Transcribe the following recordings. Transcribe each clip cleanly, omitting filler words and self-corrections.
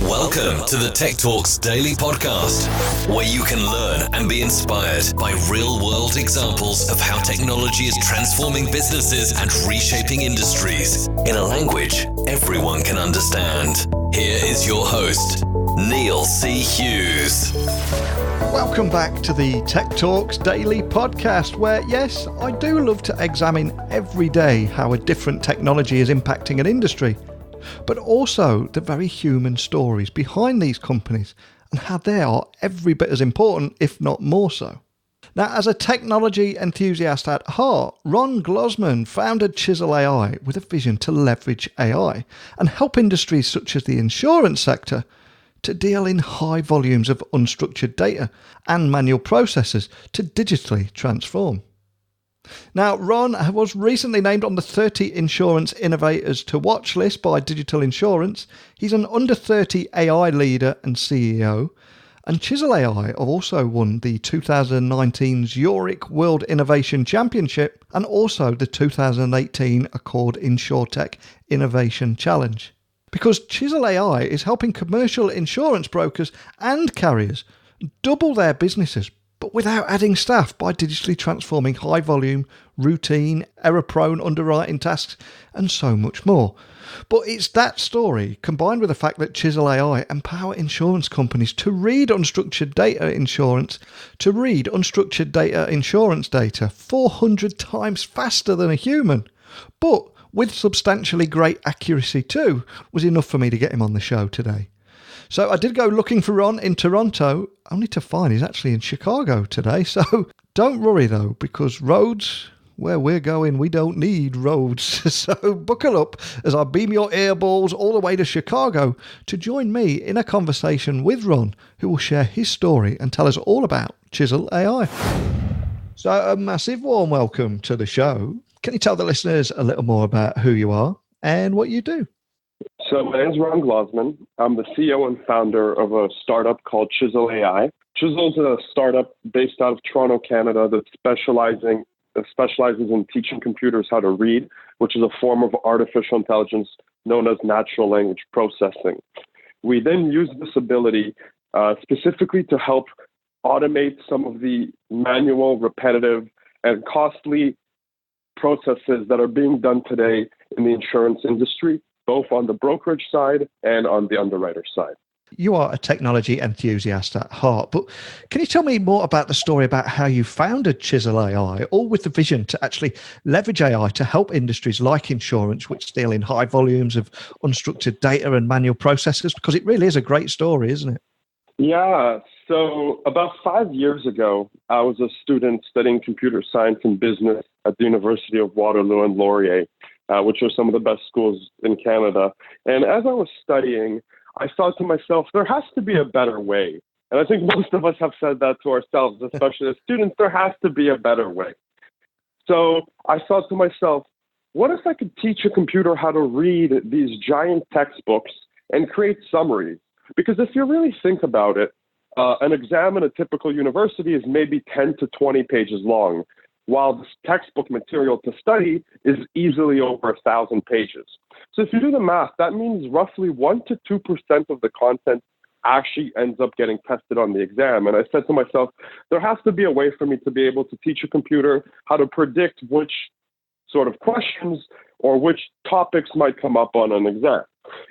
Welcome to the Tech Talks Daily Podcast, where you can learn and be inspired by real-world examples of how technology is transforming businesses and reshaping industries in a language everyone can understand. Here is your host, Neil C. Hughes. Welcome back to the Tech Talks Daily Podcast, where, yes, I do love to examine every day how a different technology is impacting an industry, but also the very human stories behind these companies and how they are every bit as important, if not more so. Now, as a technology enthusiast at heart, Ron Glozman founded Chisel AI with a vision to leverage AI and help industries such as the insurance sector to deal in high volumes of unstructured data and manual processes to digitally transform. Now, Ron was recently named on the 30 Insurance Innovators to Watch list by Digital Insurance. He's an under 30 AI leader and CEO. And Chisel AI also won the 2019 Zurich World Innovation Championship and also the 2018 ACORD InsurTech Innovation Challenge. Because Chisel AI is helping commercial insurance brokers and carriers double their businesses, but without adding staff, by digitally transforming high volume, routine, error-prone underwriting tasks, and so much more. But it's that story, combined with the fact that Chisel AI empower insurance companies to read unstructured data insurance data 400 times faster than a human, but with substantially great accuracy too, was enough for me to get him on the show today. So I did go looking for Ron in Toronto, only to find he's actually in Chicago today. So don't worry though, because roads, where we're going, we don't need roads. So buckle up as I beam your earballs all the way to Chicago to join me in a conversation with Ron, who will share his story and tell us all about Chisel AI. So a massive warm welcome to the show. Can you tell the listeners a little more about who you are and what you do? So my name is Ron Glozman. I'm the CEO and founder of a startup called Chisel AI. Chisel is a startup based out of Toronto, Canada that specializes in teaching computers how to read, which is a form of artificial intelligence known as natural language processing. We then use this ability specifically to help automate some of the manual, repetitive, and costly processes that are being done today in the insurance industry, both on the brokerage side and on the underwriter side. You are a technology enthusiast at heart, but can you tell me more about the story about how you founded Chisel AI, all with the vision to actually leverage AI to help industries like insurance, which deal in high volumes of unstructured data and manual processes? Because it really is a great story, isn't it? Yeah. So about 5 years ago, I was a student studying computer science and business at the University of Waterloo and Laurier, which are some of the best schools in Canada. And as I was studying, I thought to myself, there has to be a better way. And I think most of us have said that to ourselves, especially as students, there has to be a better way. So I thought to myself, what if I could teach a computer how to read these giant textbooks and create summaries? Because if you really think about it, an exam in a typical university is maybe 10 to 20 pages long, while this textbook material to study is easily over 1,000 pages. So if you do the math, that means roughly 1 to 2% of the content actually ends up getting tested on the exam. And I said to myself, there has to be a way for me to be able to teach a computer how to predict which sort of questions or which topics might come up on an exam.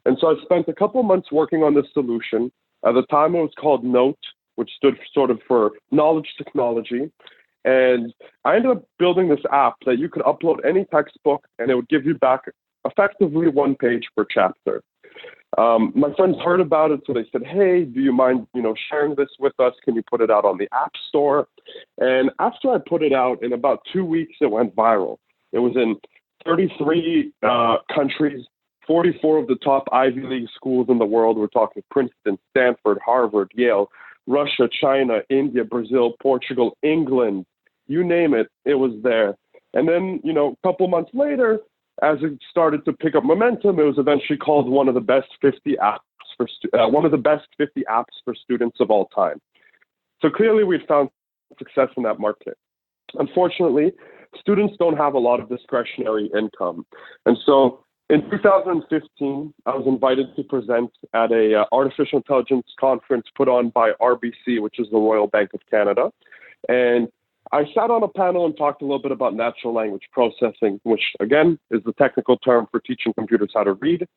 And so I spent a couple months working on this solution. At the time, it was called NOTE, which stood sort of for Knowledge Technology. And I ended up building this app that you could upload any textbook, and it would give you back effectively 1 page per chapter. My friends heard about it, so they said, "Hey, do you mind, sharing this with us? Can you put it out on the App Store?" And after I put it out, in about 2 weeks, it went viral. It was in 33 countries. 44 of the top Ivy League schools in the world. We're talking Princeton, Stanford, Harvard, Yale, Russia, China, India, Brazil, Portugal, England, you name it, it was there. And then, a couple months later, as it started to pick up momentum, it was eventually called one of the best 50 apps for students of all time. So clearly, we'd found success in that market. Unfortunately, students don't have a lot of discretionary income. And so In 2015, I was invited to present at a artificial intelligence conference put on by RBC, which is the Royal Bank of Canada. And I sat on a panel and talked a little bit about natural language processing, which, again, is the technical term for teaching computers how to read.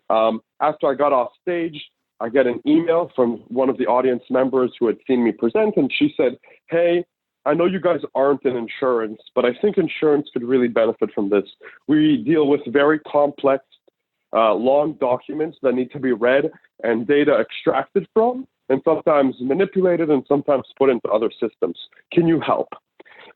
After I got off stage, I get an email from one of the audience members who had seen me present, and she said, "Hey, I know you guys aren't in insurance, but I think insurance could really benefit from this. We deal with very complex, long documents that need to be read and data extracted from, and sometimes manipulated and sometimes put into other systems. Can you help?"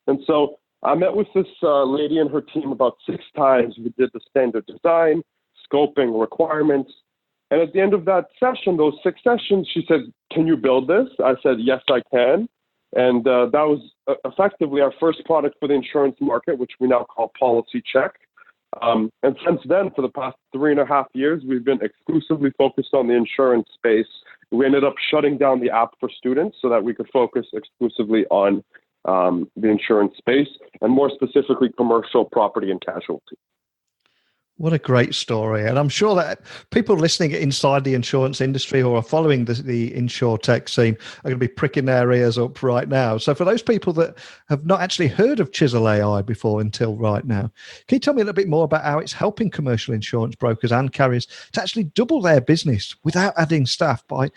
And so I met with this lady and her team about 6 times. We did the standard design, scoping, requirements. And at the end of that session, those 6 sessions, she said, "Can you build this?" I said, "Yes, I can." And that was effectively our first product for the insurance market, which we now call Policy Check. And since then, for the past 3.5 years, we've been exclusively focused on the insurance space. We ended up shutting down the app for students so that we could focus exclusively on the insurance space, and more specifically, commercial property and casualty. What a great story. And I'm sure that people listening inside the insurance industry or are following the InsureTech scene are going to be pricking their ears up right now. So for those people that have not actually heard of Chisel AI before until right now, can you tell me a little bit more about how it's helping commercial insurance brokers and carriers to actually double their business without adding staff by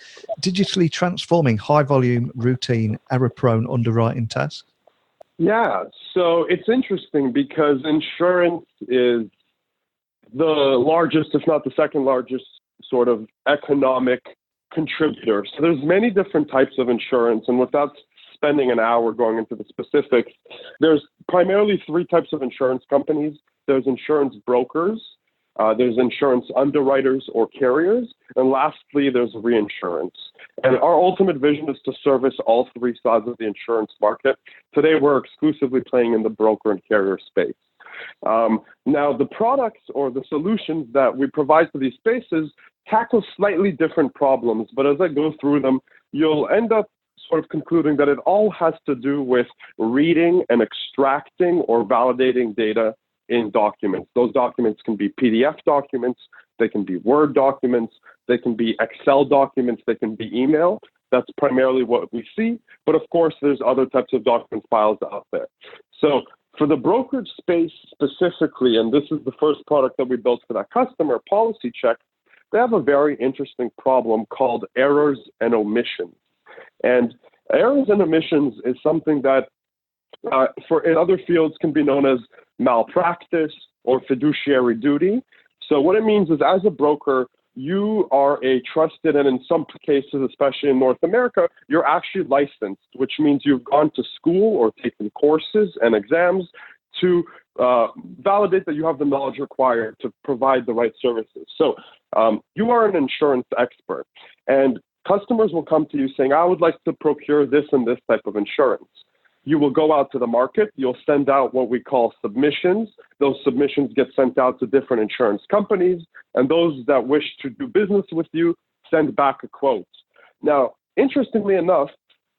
digitally transforming high volume, routine, error-prone underwriting tasks? Yeah, so it's interesting because insurance is the largest, if not the second largest, sort of economic contributor. So there's many different types of insurance, and without spending an hour going into the specifics, there's primarily 3 types of insurance companies. There's insurance brokers, there's insurance underwriters or carriers, and lastly, there's reinsurance. And our ultimate vision is to service all 3 sides of the insurance market. Today, we're exclusively playing in the broker and carrier space. Now, the products or the solutions that we provide to these spaces tackle slightly different problems, but as I go through them, you'll end up sort of concluding that it all has to do with reading and extracting or validating data in documents. Those documents can be PDF documents, they can be Word documents, they can be Excel documents, they can be email. That's primarily what we see, but of course, there's other types of document files out there. So for the brokerage space specifically, and this is the first product that we built for that customer, Policy Check, they have a very interesting problem called errors and omissions. And errors and omissions is something that for in other fields can be known as malpractice or fiduciary duty. So what it means is as a broker, you are a trusted, and in some cases, especially in North America, you're actually licensed, which means you've gone to school or taken courses and exams to validate that you have the knowledge required to provide the right services. So you are an insurance expert, and customers will come to you saying, "I would like to procure this and this type of insurance." You will go out to the market. You'll send out what we call submissions. Those submissions get sent out to different insurance companies, and those that wish to do business with you send back a quote. Now, interestingly enough,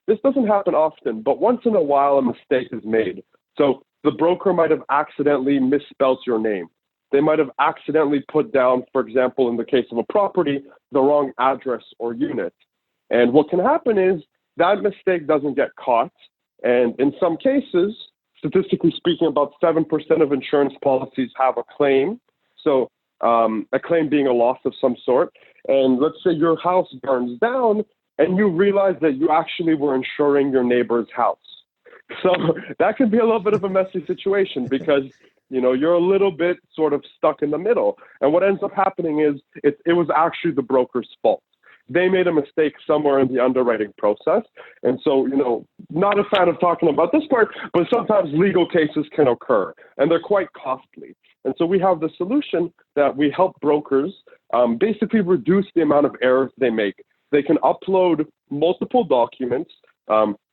this doesn't happen often, but once in a while, a mistake is made. So the broker might have accidentally misspelled your name. They might have accidentally put down, for example, in the case of a property, the wrong address or unit. And what can happen is that mistake doesn't get caught. And in some cases, statistically speaking, about 7% of insurance policies have a claim. So a claim being a loss of some sort. And let's say your house burns down and you realize that you actually were insuring your neighbor's house. So that can be a little bit of a messy situation because, you know, you're a little bit sort of stuck in the middle. And what ends up happening is it was actually the broker's fault. They made a mistake somewhere in the underwriting process. And so, you know, not a fan of talking about this part, but sometimes legal cases can occur and they're quite costly. And so we have the solution that we help brokers basically reduce the amount of errors they make. They can upload multiple documents.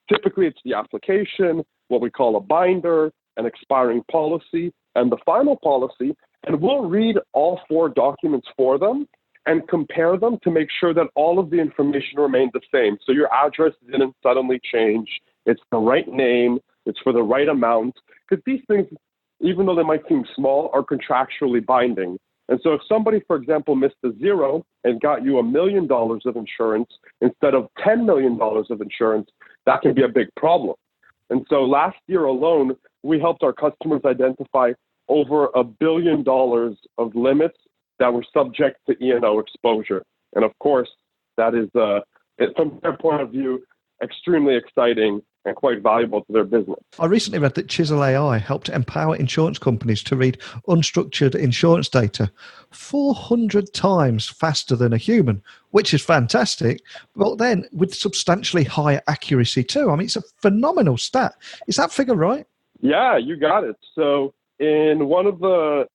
Typically, it's the application, what we call a binder, an expiring policy, and the final policy. And we'll read all 4 documents for them and compare them to make sure that all of the information remained the same. So your address didn't suddenly change. It's the right name. It's for the right amount. Because these things, even though they might seem small, are contractually binding. And so if somebody, for example, missed a zero and got you $1 million of insurance instead of $10 million of insurance, that can be a big problem. And so last year alone, we helped our customers identify over $1 billion of limits that were subject to E&O exposure. And of course, that is, from their point of view, extremely exciting and quite valuable to their business. I recently read that Chisel AI helped empower insurance companies to read unstructured insurance data 400 times faster than a human, which is fantastic, but then with substantially higher accuracy too. I mean, it's a phenomenal stat. Is that figure right? Yeah, you got it. So in one of the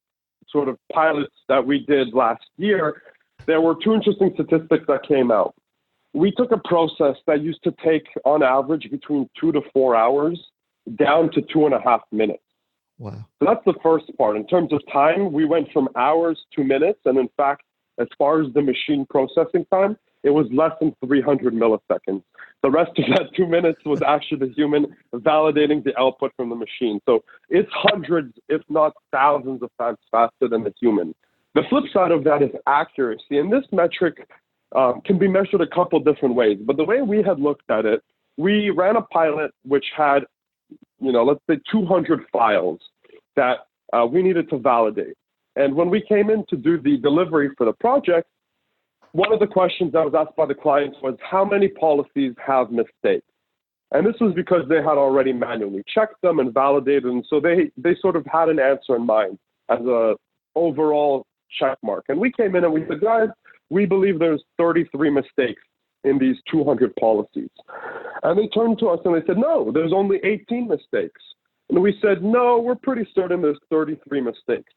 sort of pilots that we did last year, there were two interesting statistics that came out. We took a process that used to take, on average, between 2 to 4 hours down to 2.5 minutes. Wow. So that's the first part. In terms of time, we went from hours to minutes. And in fact, as far as the machine processing time, it was less than 300 milliseconds. The rest of that 2 minutes was actually the human validating the output from the machine. So it's hundreds, if not thousands of times faster than the human. The flip side of that is accuracy. And this metric can be measured a couple different ways. But the way we had looked at it, we ran a pilot which had, let's say 200 files that we needed to validate. And when we came in to do the delivery for the project, one of the questions that was asked by the clients was, how many policies have mistakes? And this was because they had already manually checked them and validated them. So they sort of had an answer in mind as a overall check mark. And we came in and we said, guys, we believe there's 33 mistakes in these 200 policies. And they turned to us and they said, no, there's only 18 mistakes. And we said, no, we're pretty certain there's 33 mistakes.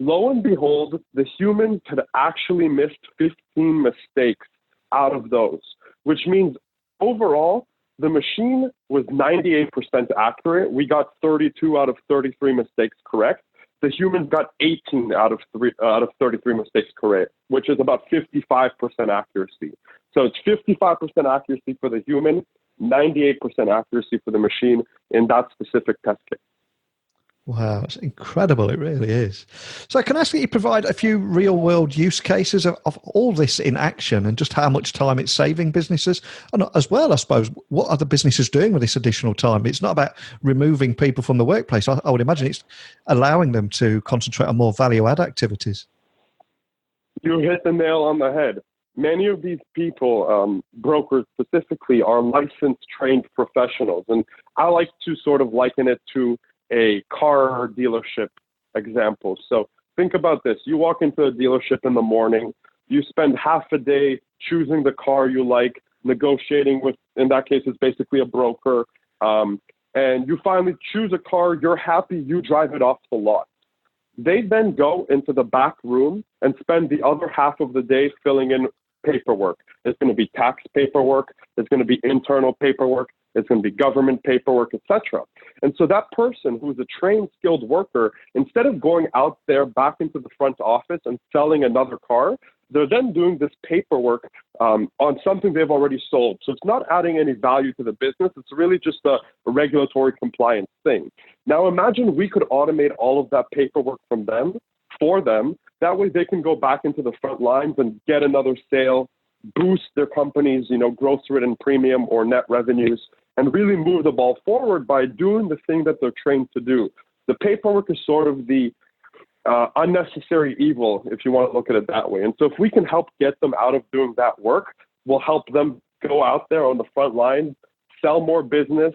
Lo and behold, the human had actually missed 15 mistakes out of those, which means overall, the machine was 98% accurate. We got 32 out of 33 mistakes correct. The humans got 18 out of 33 mistakes correct, which is about 55% accuracy. So it's 55% accuracy for the human, 98% accuracy for the machine in that specific test case. Wow, it's incredible. It really is. So can I ask that you provide a few real-world use cases of all this in action and just how much time it's saving businesses? And as well, I suppose, what are the businesses doing with this additional time? It's not about removing people from the workplace. I would imagine it's allowing them to concentrate on more value-add activities. You hit the nail on the head. Many of these people, brokers specifically, are licensed, trained professionals. And I like to sort of liken it to a car dealership example. So think about this. You walk into a dealership in the morning, you spend half a day choosing the car you like, negotiating with, in that case, it's basically a broker, and you finally choose a car, you're happy, you drive it off the lot. They then go into the back room and spend the other half of the day filling in paperwork. There's going to be tax paperwork, there's going to be internal paperwork, it's going to be government paperwork, etc. And so that person who's a trained, skilled worker, instead of going out there back into the front office and selling another car, they're then doing this paperwork on something they've already sold. So it's not adding any value to the business. It's really just a regulatory compliance thing. Now imagine we could automate all of that paperwork for them. That way they can go back into the front lines and get another sale, boost their company's, gross written premium or net revenues, and really move the ball forward by doing the thing that they're trained to do. The paperwork is sort of the unnecessary evil, if you want to look at it that way. And so if we can help get them out of doing that work, we'll help them go out there on the front line, sell more business,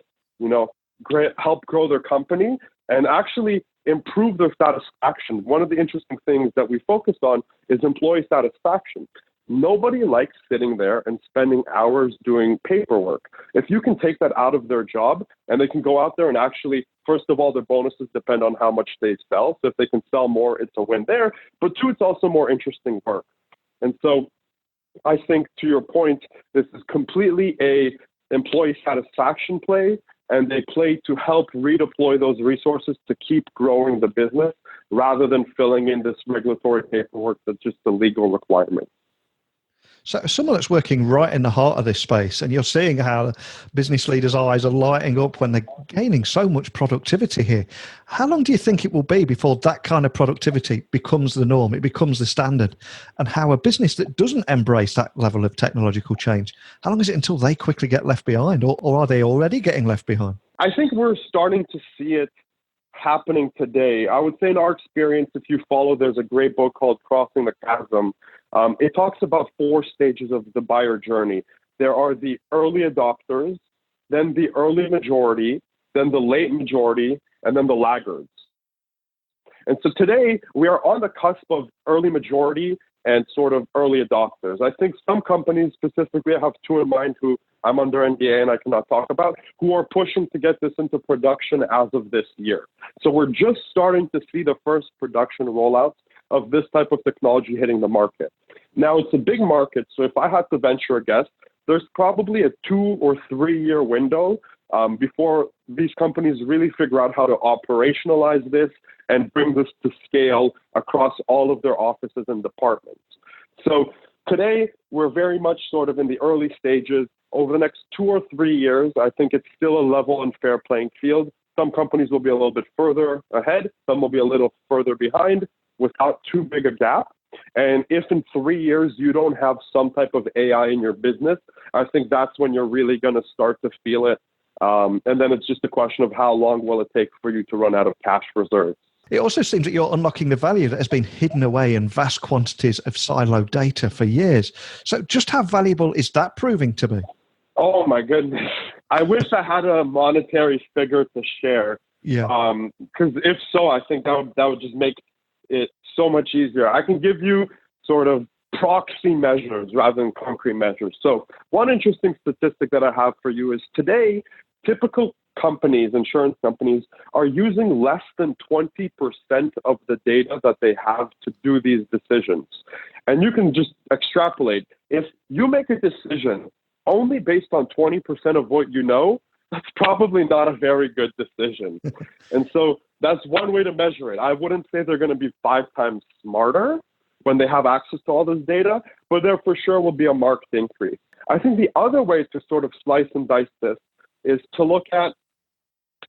help grow their company, and actually improve their satisfaction. One of the interesting things that we focused on is employee satisfaction. Nobody likes sitting there and spending hours doing paperwork. If you can take that out of their job and they can go out there and actually, first of all, their bonuses depend on how much they sell. So if they can sell more, it's a win there. But two, it's also more interesting work. And so I think, to your point, this is completely a employee satisfaction play, and they play to help redeploy those resources to keep growing the business rather than filling in this regulatory paperwork that's just a legal requirement. So someone that's working right in the heart of this space, and you're seeing how business leaders' eyes are lighting up when they're gaining so much productivity here. How long do you think it will be before that kind of productivity becomes the norm? It becomes the standard? And how a business that doesn't embrace that level of technological change, how long is it until they quickly get left behind, or are they already getting left behind? I think we're starting to see it happening today. I would say in our experience, if you follow, there's a great book called Crossing the Chasm. It talks about 4 stages of the buyer journey. There are the early adopters, then the early majority, then the late majority, and then the laggards. And so today we are on the cusp of early majority and sort of early adopters. I think some companies specifically, I have 2 in mind who I'm under NDA and I cannot talk about, who are pushing to get this into production as of this year. So we're just starting to see the first production rollouts of this type of technology hitting the market. Now, it's a big market, so if I had to venture a guess, there's probably a 2 or 3 year window before these companies really figure out how to operationalize this and bring this to scale across all of their offices and departments. So today, we're very much sort of in the early stages. Over the next 2 or 3 years, I think it's still a level and fair playing field. Some companies will be a little bit further ahead. Some will be a little further behind without too big a gap. And if in 3 years you don't have some type of AI in your business, I think that's when you're really going to start to feel it. And then it's just a question of how long will it take for you to run out of cash reserves. It also seems that you're unlocking the value that has been hidden away in vast quantities of siloed data for years. So just how valuable is that proving to be? Oh, my goodness. I wish I had a monetary figure to share. Yeah. Because if so, I think that would just make it so much easier. I can give you sort of proxy measures rather than concrete measures. So one interesting statistic that I have for you is today, typical companies, insurance companies, are using less than 20% of the data that they have to do these decisions. And you can just extrapolate. If you make a decision only based on 20% of what you know, that's probably not a very good decision. And so that's one way to measure it. I wouldn't say they're going to be 5 times smarter when they have access to all this data, but there for sure will be a marked increase. I think the other way to sort of slice and dice this is to look at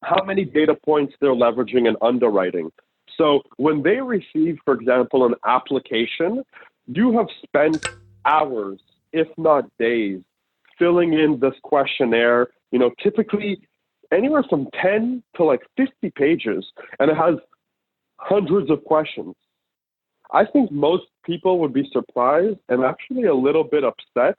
how many data points they're leveraging in underwriting. So when they receive, for example, an application, you have spent hours, if not days, filling in this questionnaire, typically anywhere from 10 to like 50 pages, and it has hundreds of questions. I think most people would be surprised and actually a little bit upset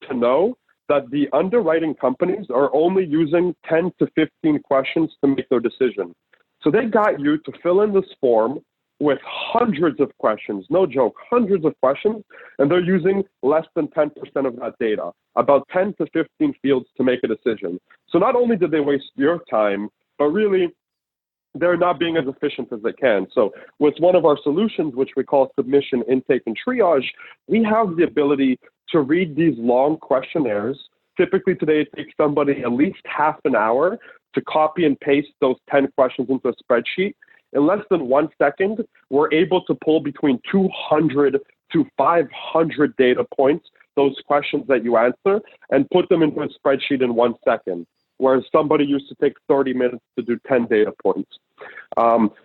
to know that the underwriting companies are only using 10 to 15 questions to make their decision. So they got you to fill in this form with hundreds of questions, no joke, hundreds of questions, and they're using less than 10% of that data, about 10 to 15 fields to make a decision. So not only did they waste your time, but really they're not being as efficient as they can. So with one of our solutions, which we call submission, intake, and triage, we have the ability to read these long questionnaires. Typically today, it takes somebody at least half an hour to copy and paste those 10 questions into a spreadsheet. In less than 1 second, we're able to pull between 200 to 500 data points, those questions that you answer, and put them into a spreadsheet in 1 second, whereas somebody used to take 30 minutes to do 10 data points.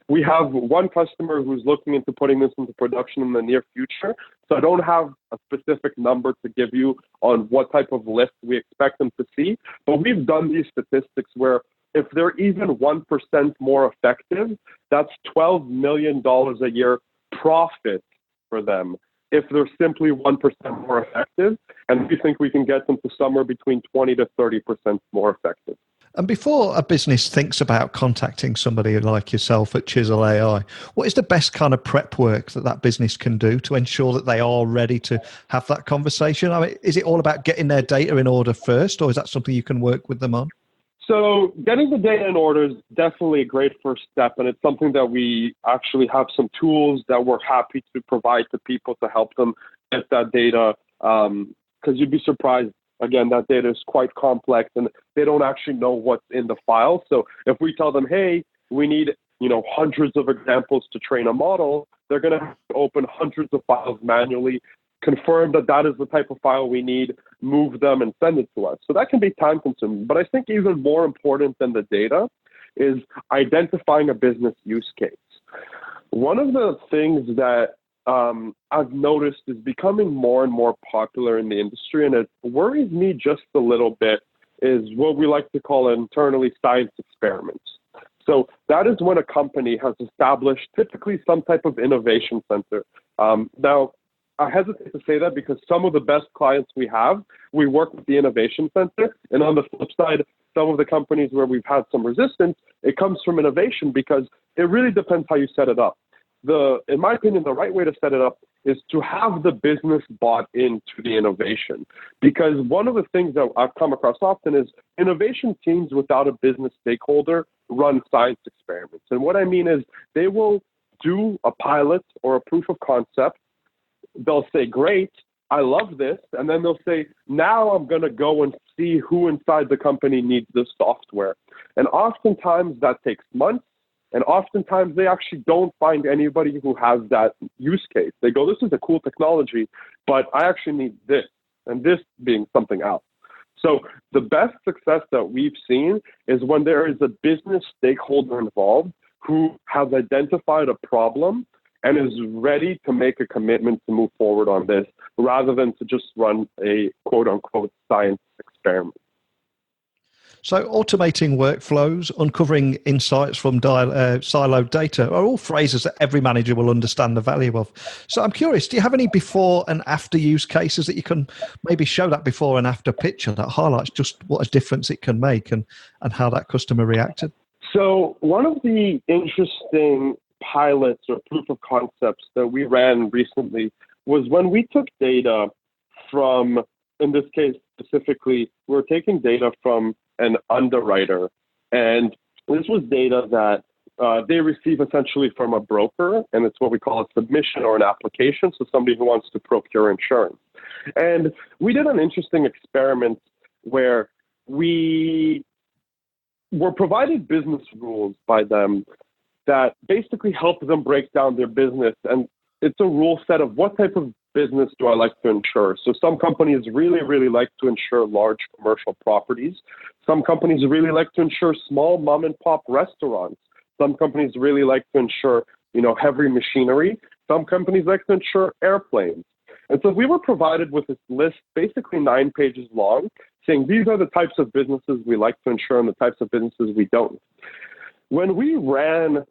We have one customer who's looking into putting this into production in the near future, so I don't have a specific number to give you on what type of lift we expect them to see, but we've done these statistics where if they're even 1% more effective, that's $12 million a year profit for them if they're simply 1% more effective. And we think we can get them to somewhere between 20 to 30% more effective. And before a business thinks about contacting somebody like yourself at Chisel AI, what is the best kind of prep work that business can do to ensure that they are ready to have that conversation? I mean, is it all about getting their data in order first, or is that something you can work with them on? So getting the data in order is definitely a great first step, and it's something that we actually have some tools that we're happy to provide to people to help them get that data, because you'd be surprised. Again, that data is quite complex, and they don't actually know what's in the file. So if we tell them, hey, we need hundreds of examples to train a model, they're going to have to open hundreds of files manually, confirm that that is the type of file we need, move them, and send it to us. So that can be time consuming. But I think even more important than the data is identifying a business use case. One of the things that I've noticed is becoming more and more popular in the industry, and it worries me just a little bit, is what we like to call internally science experiments. So that is when a company has established typically some type of innovation center. Now, I hesitate to say that because some of the best clients we have, we work with the innovation center. And on the flip side, some of the companies where we've had some resistance, it comes from innovation because it really depends how you set it up. In my opinion, the right way to set it up is to have the business bought into the innovation. Because one of the things that I've come across often is innovation teams without a business stakeholder run science experiments. And what I mean is they will do a pilot or a proof of concept. They'll say, great, I love this. And then they'll say, now I'm going to go and see who inside the company needs this software. And oftentimes that takes months. And oftentimes they actually don't find anybody who has that use case. They go, this is a cool technology, but I actually need this, and this being something else. So the best success that we've seen is when there is a business stakeholder involved who has identified a problem and is ready to make a commitment to move forward on this rather than to just run a quote unquote science experiment. So automating workflows, uncovering insights from siloed data are all phrases that every manager will understand the value of. So I'm curious, do you have any before and after use cases that you can maybe show that before and after picture that highlights just what a difference it can make and how that customer reacted? So one of the interesting pilots or proof of concepts that we ran recently was when we took data from, in this case specifically, we're taking data from an underwriter. And this was data that they receive essentially from a broker, and it's what we call a submission or an application, so somebody who wants to procure insurance. And we did an interesting experiment where we were provided business rules by them that basically help them break down their business. And it's a rule set of what type of business do I like to insure. So some companies really, really like to insure large commercial properties. Some companies really like to insure small mom and pop restaurants. Some companies really like to insure, heavy machinery. Some companies like to insure airplanes. And so we were provided with this list, basically 9 pages long, saying these are the types of businesses we like to insure and the types of businesses we don't. When we ran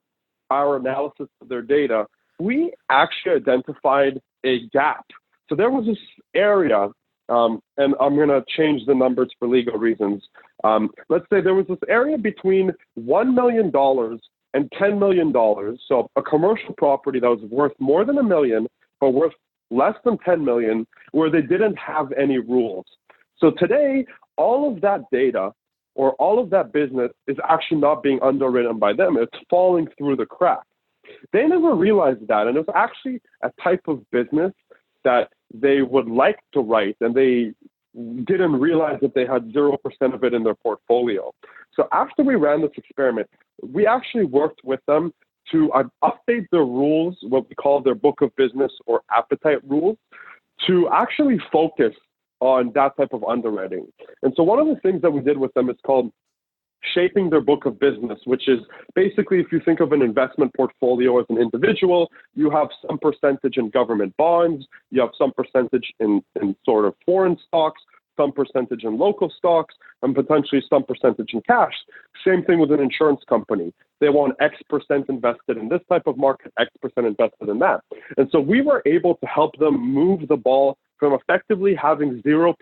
our analysis of their data, we actually identified a gap. So there was this area, and I'm going to change the numbers for legal reasons. Let's say there was this area between $1 million and $10 million. So a commercial property that was worth more than $1 million, but worth less than $10 million, where they didn't have any rules. So today, all of that data or all of that business is actually not being underwritten by them. It's falling through the cracks. They never realized that, and it was actually a type of business that they would like to write, and they didn't realize that they had 0% of it in their portfolio. So after we ran this experiment, we actually worked with them to update their rules, what we call their book of business or appetite rules, to actually focus on that type of underwriting. And so one of the things that we did with them is called shaping their book of business, which is basically, if you think of an investment portfolio as an individual, you have some percentage in government bonds, you have some percentage in sort of foreign stocks, some percentage in local stocks, and potentially some percentage in cash. Same thing with an insurance company. They want X% invested in this type of market, X% invested in that. And so we were able to help them move the ball from effectively having 0%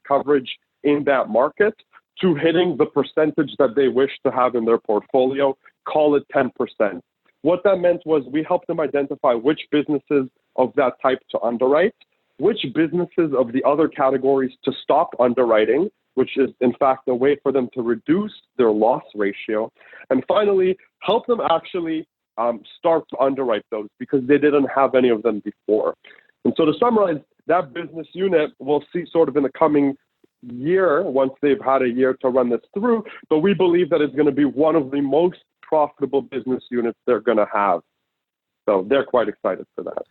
coverage in that market to hitting the percentage that they wish to have in their portfolio, call it 10%. What that meant was we helped them identify which businesses of that type to underwrite, which businesses of the other categories to stop underwriting, which is in fact a way for them to reduce their loss ratio, and finally help them actually start to underwrite those because they didn't have any of them before. And so to summarize, that business unit we'll see sort of in the coming year, once they've had a year to run this through, but we believe that it's going to be one of the most profitable business units they're going to have. So they're quite excited for that.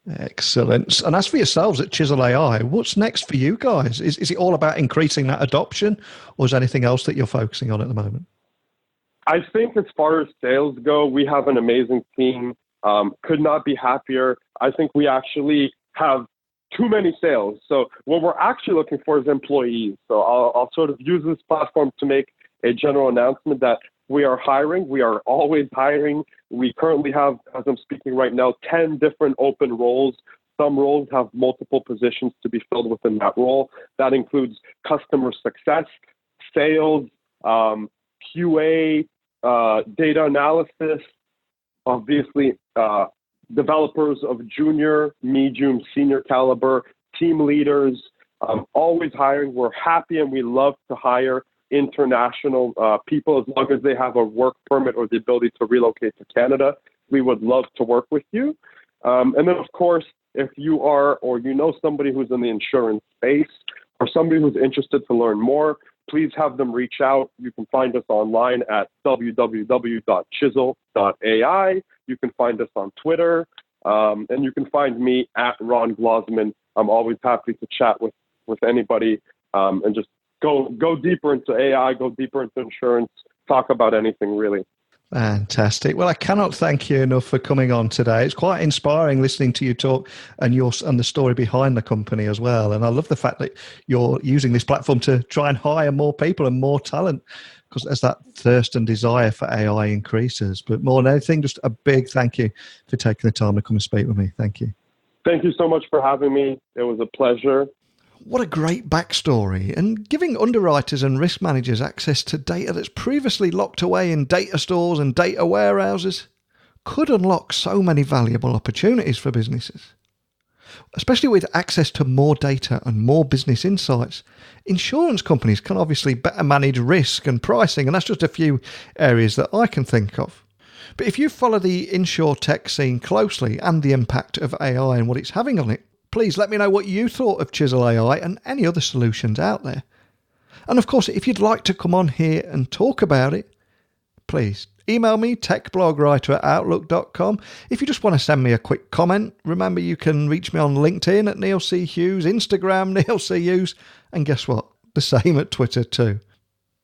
Excellent. And as for yourselves at Chisel AI, what's next for you guys? Is it all about increasing that adoption, or is there anything else that you're focusing on at the moment? I think as far as sales go, we have an amazing team. Could not be happier. I think we actually have too many sales. So what we're actually looking for is employees. So I'll sort of use this platform to make a general announcement that we are hiring. We are always hiring. We currently have, as I'm speaking right now, 10 different open roles. Some roles have multiple positions to be filled within that role. That includes customer success, sales, QA, data analysis, obviously developers of junior, medium, senior caliber, team leaders, always hiring. We're happy and we love to hire international people as long as they have a work permit or the ability to relocate to Canada. We would love to work with you. And then, of course, if you are or you know somebody who's in the insurance space or somebody who's interested to learn more, please have them reach out. You can find us online at www.chisel.ai. You can find us on Twitter, and you can find me at Ron Glozman. I'm always happy to chat with anybody and just go deeper into AI, go deeper into insurance, talk about anything really. Fantastic. Well, I cannot thank you enough for coming on today. It's quite inspiring listening to you talk and the story behind the company as well. And I love the fact that you're using this platform to try and hire more people and more talent, because as that thirst and desire for AI increases. But more than anything, just a big thank you for taking the time to come and speak with me. Thank you. Thank you so much for having me. It was a pleasure. What a great backstory, and giving underwriters and risk managers access to data that's previously locked away in data stores and data warehouses could unlock so many valuable opportunities for businesses. Especially with access to more data and more business insights, insurance companies can obviously better manage risk and pricing, and that's just a few areas that I can think of. But if you follow the InsureTech scene closely and the impact of AI and what it's having on it, please let me know what you thought of Chisel AI and any other solutions out there. And of course, if you'd like to come on here and talk about it, please email me, techblogwriter@outlook.com. If you just want to send me a quick comment, remember you can reach me on LinkedIn at Neil C. Hughes, Instagram, Neil C. Hughes, and guess what? The same at Twitter too.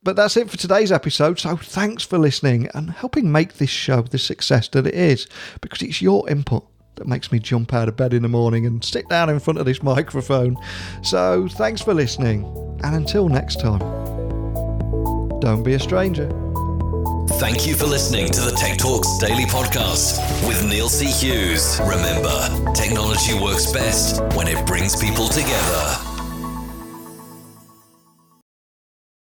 But that's it for today's episode, so thanks for listening and helping make this show the success that it is, because it's your input that makes me jump out of bed in the morning and sit down in front of this microphone. So thanks for listening, and until next time, don't be a stranger. Thank you for listening to the Tech Talks Daily Podcast with Neil C. Hughes. Remember, technology works best when it brings people together.